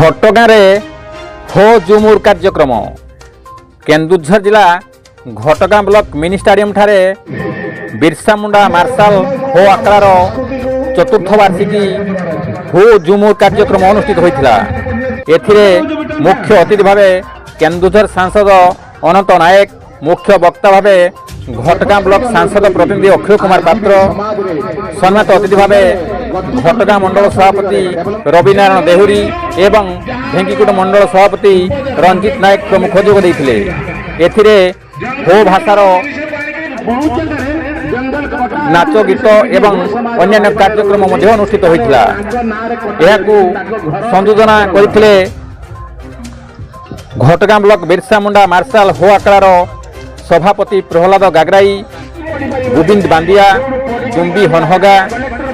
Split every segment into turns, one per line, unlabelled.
घटगाँरे हो झुमुर कार्यक्रम केन्दुझर जिला घटगाँ ब्लॉक मिनी स्टाडियम ठारे बिरसा मुंडा मार्शल हो आखड़ार चतुर्थ वार्षिकी हो झुमुर कार्यक्रम अनुष्ठित होता। एथिरे मुख्य अतिथि भावे केन्दुझर सांसद अनंत नायक, मुख्य वक्ता भावे घटगाँ ब्लॉक सांसद प्रतिनिधि अक्षय कुमार पात्र, सम्मानित अतिथि भावे घटगाँ मंडल सभापति रविनारायण देहुरी एवं ढेंकीकुट मंडल सभापति रंजित नायक प्रमुख जोग देइथिले। एथिरे हो भाषार नाच गीत एवं अन्य कार्यक्रम अनुष्ठित होता। संयोजना करथिले घटगाँ ब्लॉक बिरसा मुंडा मार्शल हो आखड़ार सभापति प्रहलाद गागराई, गोविंद बांदिया, जुम्बी हनहगा,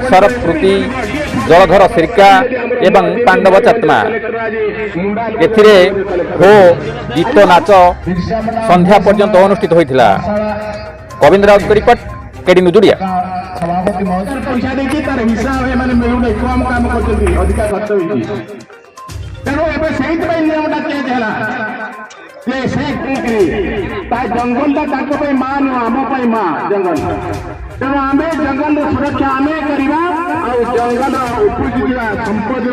शरद कृति, जलधर सिरका एवं पांडव चात्मा। एथिरे हो गीत नाच संध्या पर्यंत अनुष्ठित होता। गोविंद राउत की रिपोर्ट, केडी न्यूज ओडिया।
जंगल माँ नुह आम माँ जंगल तेणु आम जंगल सुरक्षा आम करवा जंगल उपजीविका संपद